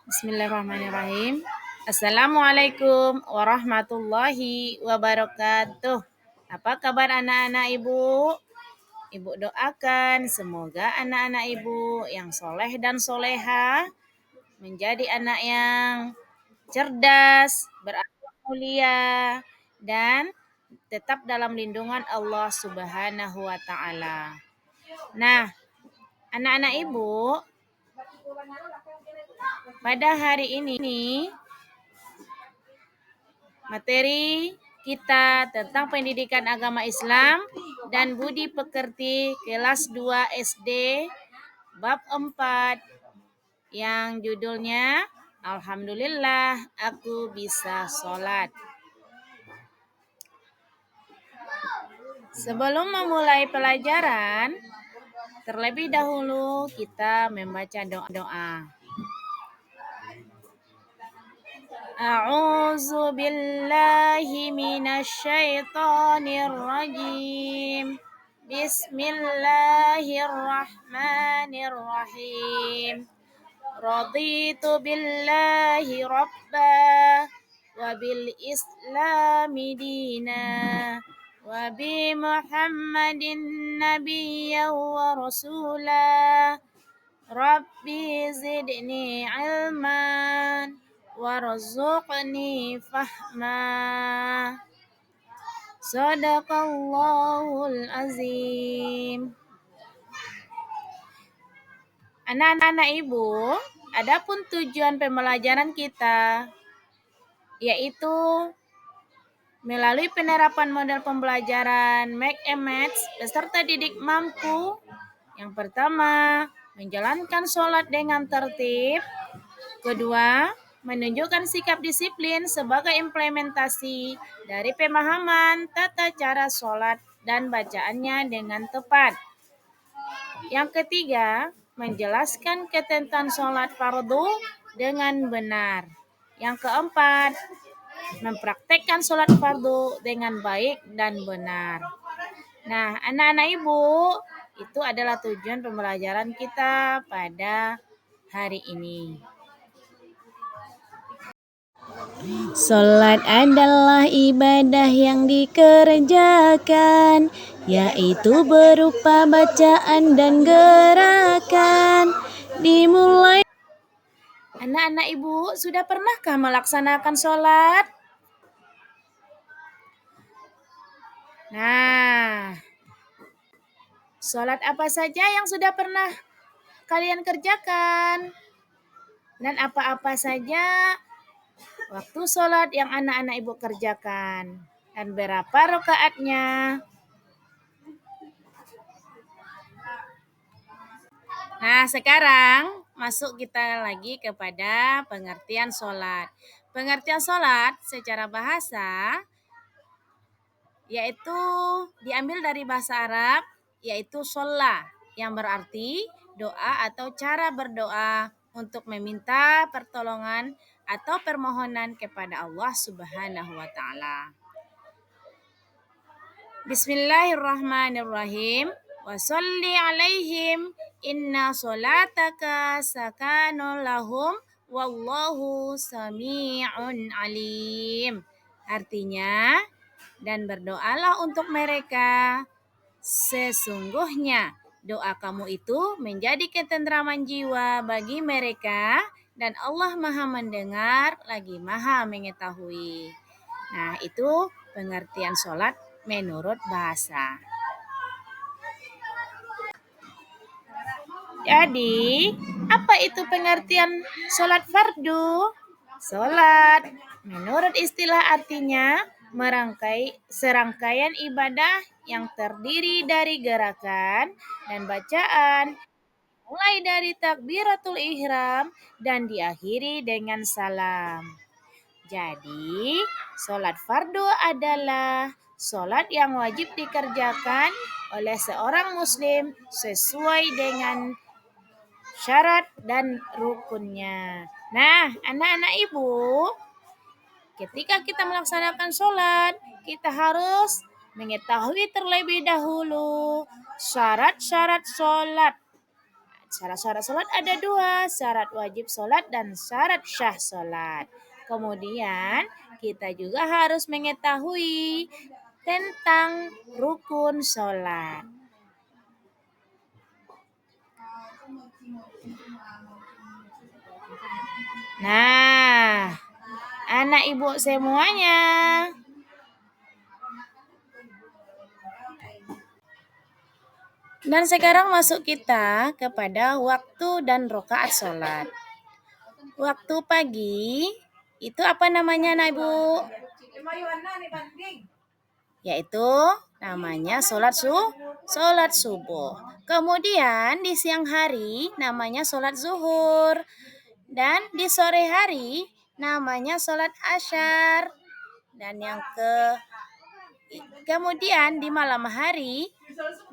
Bismillahirrahmanirrahim. Assalamualaikum warahmatullahi wabarakatuh. Apa kabar anak-anak ibu? Ibu doakan semoga anak-anak ibu yang soleh dan soleha menjadi anak yang cerdas, berakhlak mulia, dan tetap dalam lindungan Allah Subhanahu wa Ta'ala. Nah, anak-anak ibu, pada hari ini materi kita tentang pendidikan agama Islam dan budi pekerti kelas 2 SD bab 4 yang judulnya Alhamdulillah aku bisa sholat. Sebelum memulai pelajaran, terlebih dahulu kita membaca doa. A'udzu billahi minasy syaithanir rajim. Bismillahirrahmanirrahim. Raditu billahi rabba wa bil islami dina wa bi Muhammadin nabiyyan wa rasula. Rabbi zidni ilman warzuqni fahma. Sadaqallahul azim. Anak-anak ibu, adapun tujuan pembelajaran kita yaitu melalui penerapan model pembelajaran Make a Match peserta didik mampu. Yang pertama, menjalankan sholat dengan tertib. Kedua, menunjukkan sikap disiplin sebagai implementasi dari pemahaman tata cara sholat dan bacaannya dengan tepat. Yang ketiga, menjelaskan ketentuan sholat fardu dengan benar. Yang keempat, mempraktekkan sholat fardu dengan baik dan benar. Nah, anak-anak ibu, itu adalah tujuan pembelajaran kita pada hari ini. Salat adalah ibadah yang dikerjakan, yaitu berupa bacaan dan gerakan. Dimulai. Anak-anak ibu, sudah pernahkah melaksanakan sholat? Nah, sholat apa saja yang sudah pernah kalian kerjakan? Dan apa-apa saja waktu sholat yang anak-anak ibu kerjakan? Dan berapa rakaatnya? Nah, sekarang masuk kita lagi kepada pengertian sholat. Pengertian sholat secara bahasa yaitu diambil dari bahasa Arab, yaitu sholat, yang berarti doa atau cara berdoa untuk meminta pertolongan atau permohonan kepada Allah Subhanahu wa Ta'ala. Bismillahirrahmanirrahim. Wa sholli alaihim inna sholataka sakanun lahum wallahu sami'un alim. Artinya, dan berdoalah untuk mereka, sesungguhnya doa kamu itu menjadi ketentraman jiwa bagi mereka dan Allah Maha mendengar lagi Maha mengetahui. Nah, itu pengertian sholat menurut bahasa. Jadi, apa itu pengertian sholat fardu? Sholat menurut istilah artinya serangkaian ibadah yang terdiri dari gerakan dan bacaan, mulai dari takbiratul ihram dan diakhiri dengan salam. Jadi, sholat fardu adalah sholat yang wajib dikerjakan oleh seorang muslim sesuai dengan syarat dan rukunnya. Nah, anak-anak ibu, ketika kita melaksanakan sholat, kita harus mengetahui terlebih dahulu syarat-syarat sholat Syarat-syarat sholat ada dua, syarat wajib sholat dan syarat syah sholat. Kemudian kita juga harus mengetahui tentang rukun sholat. Nah, anak ibu semuanya. Dan sekarang masuk kita kepada waktu dan rokaat sholat. Waktu pagi itu apa namanya, anak ibu? Yaitu namanya sholat subuh. Kemudian di siang hari namanya sholat zuhur. Dan di sore hari namanya sholat asyar. Dan kemudian di malam hari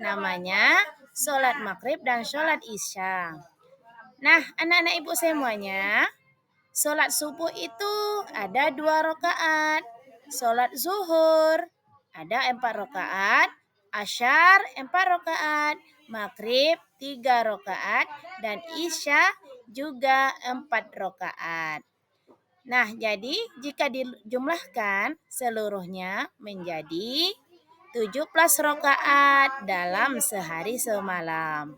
namanya sholat maghrib dan sholat isya. Nah, anak-anak ibu semuanya, sholat subuh itu ada 2 rakaat. Sholat zuhur ada 4 rakaat. Asyar 4 rakaat. Maghrib 3 rakaat. Dan isya juga 4 rakaat. Nah, jadi jika dijumlahkan seluruhnya menjadi 17 rakaat dalam sehari semalam.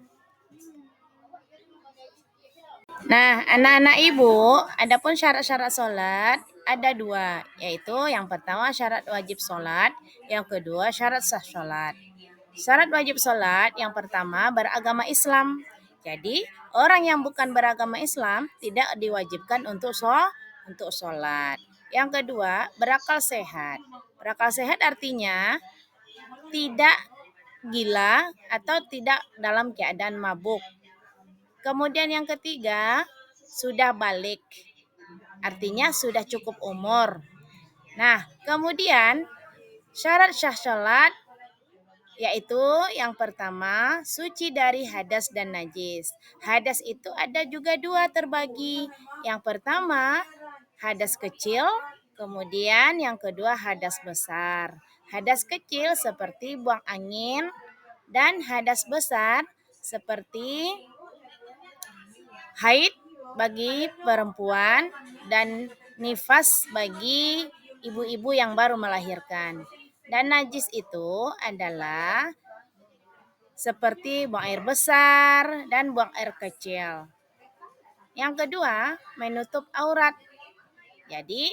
Nah, anak-anak ibu, adapun syarat-syarat sholat ada 2, yaitu yang pertama syarat wajib sholat, yang kedua syarat sah sholat. Syarat wajib sholat yang pertama beragama Islam. Jadi, orang yang bukan beragama Islam tidak diwajibkan untuk sholat. Yang kedua, berakal sehat. Berakal sehat artinya tidak gila atau tidak dalam keadaan mabuk. Kemudian yang ketiga, sudah balik. Artinya sudah cukup umur. Nah, kemudian syarat syah sholat yaitu yang pertama, suci dari hadas dan najis. Hadas itu ada juga 2 terbagi. Yang pertama, hadas kecil, kemudian yang kedua hadas besar. Hadas kecil seperti buang angin dan hadas besar seperti haid bagi perempuan dan nifas bagi ibu-ibu yang baru melahirkan. Dan najis itu adalah seperti buang air besar dan buang air kecil. Yang kedua, menutup aurat. Jadi,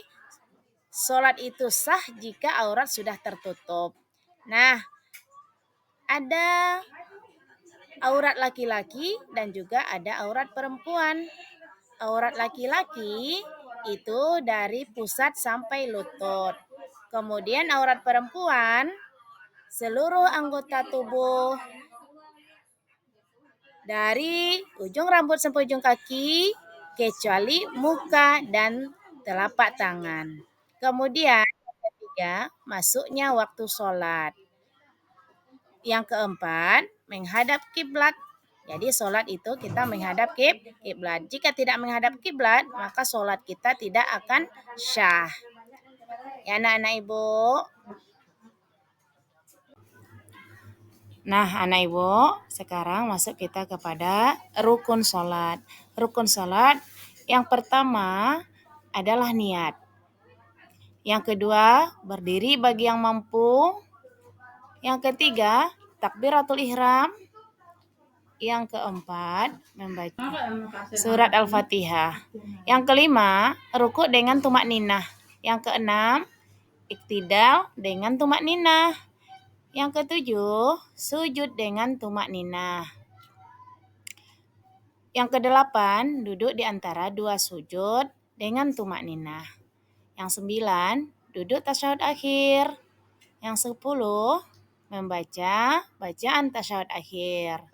sholat itu sah jika aurat sudah tertutup. Nah, ada aurat laki-laki dan juga ada aurat perempuan. Aurat laki-laki itu dari pusat sampai lutut. Kemudian aurat perempuan, seluruh anggota tubuh dari ujung rambut sampai ujung kaki, kecuali muka dan telapak tangan. Kemudian yang ketiga, masuknya waktu sholat. Yang keempat, menghadap kiblat. Jadi sholat itu kita menghadap kiblat. Jika tidak menghadap kiblat, maka sholat kita tidak akan syah. Ya anak-anak ibu. Nah anak ibu, sekarang masuk kita kepada rukun sholat. Rukun sholat yang pertama adalah niat. Yang kedua, berdiri bagi yang mampu. Yang ketiga, takbiratul ihram. Yang keempat, membaca surat Al-Fatihah. Yang kelima, rukuk dengan tumak ninah. Yang keenam, iktidal dengan tumak ninah. Yang ketujuh, sujud dengan tumak ninah. Yang kedelapan, duduk di antara 2 sujud dengan tumak ninah. Yang 9, duduk tasyahud akhir. Yang 10, membaca bacaan tasyahud akhir.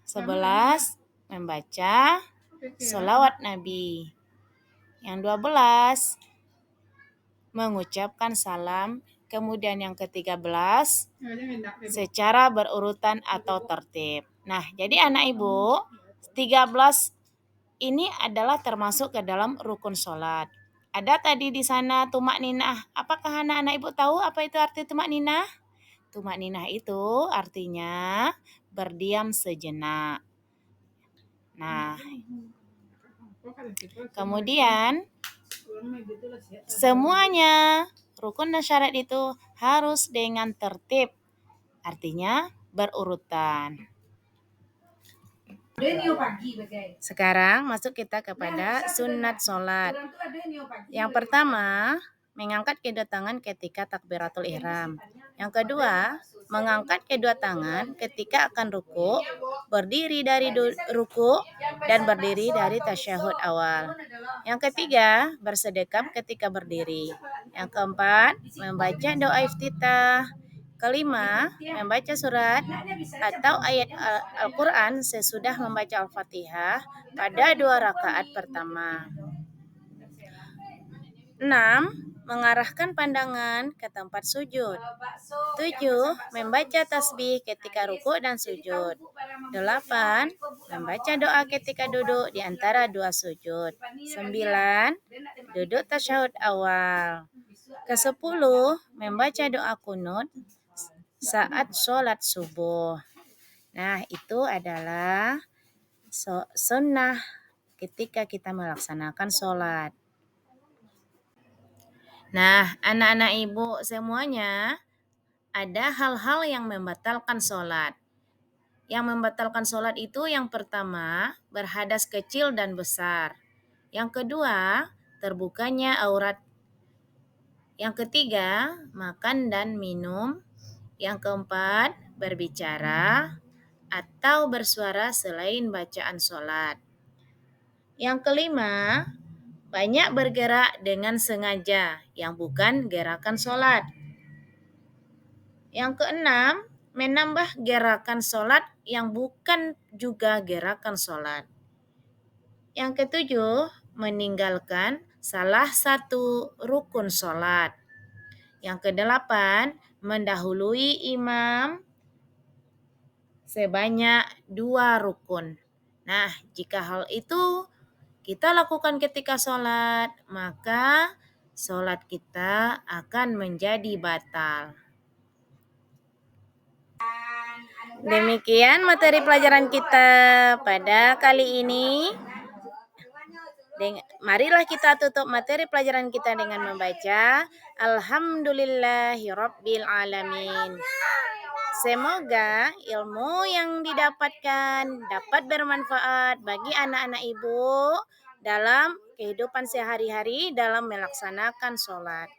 11, membaca sholawat Nabi. Yang 12, mengucapkan salam. Kemudian yang ke-13, secara berurutan atau tertib. Nah, jadi anak ibu, 13 ini adalah termasuk ke dalam rukun sholat. Ada tadi di sana tumak ninah. Apakah anak-anak ibu tahu apa itu arti tumak ninah? Tumak ninah itu artinya berdiam sejenak. Nah, kemudian semuanya rukun dan syarat itu harus dengan tertib, artinya berurutan. Sekarang masuk kita kepada sunat sholat. Yang pertama, mengangkat kedua tangan ketika takbiratul ihram. Yang kedua, mengangkat kedua tangan ketika akan ruku, berdiri dari ruku, dan berdiri dari tasyahud awal. Yang ketiga, bersedekap ketika berdiri. Yang keempat, membaca doa iftitah. Kelima, membaca surat atau ayat Al-Quran sesudah membaca Al-Fatihah pada 2 rakaat pertama. 6. Mengarahkan pandangan ke tempat sujud. 7. Membaca tasbih ketika ruku dan sujud. 8. Membaca doa ketika duduk di antara 2 sujud. 9. Duduk tasyahud awal. Ke-10. Membaca doa kunut saat sholat subuh. Nah, itu adalah sunnah ketika kita melaksanakan sholat. Nah, anak-anak ibu semuanya, ada hal-hal yang membatalkan sholat. Yang membatalkan sholat itu yang pertama, berhadas kecil dan besar. Yang kedua, terbukanya aurat. Yang ketiga, makan dan minum. Yang keempat, berbicara atau bersuara selain bacaan sholat. Yang kelima, banyak bergerak dengan sengaja yang bukan gerakan sholat. Yang keenam, menambah gerakan sholat yang bukan juga gerakan sholat. Yang ketujuh, meninggalkan salah satu rukun sholat. Yang kedelapan, mendahului imam sebanyak 2 rukun. Nah, jika hal itu kita lakukan ketika sholat, maka sholat kita akan menjadi batal. Demikian materi pelajaran kita pada kali ini. Marilah kita tutup materi pelajaran kita dengan membaca Alhamdulillahirabbil alamin. Semoga ilmu yang didapatkan dapat bermanfaat bagi anak-anak ibu dalam kehidupan sehari-hari dalam melaksanakan sholat.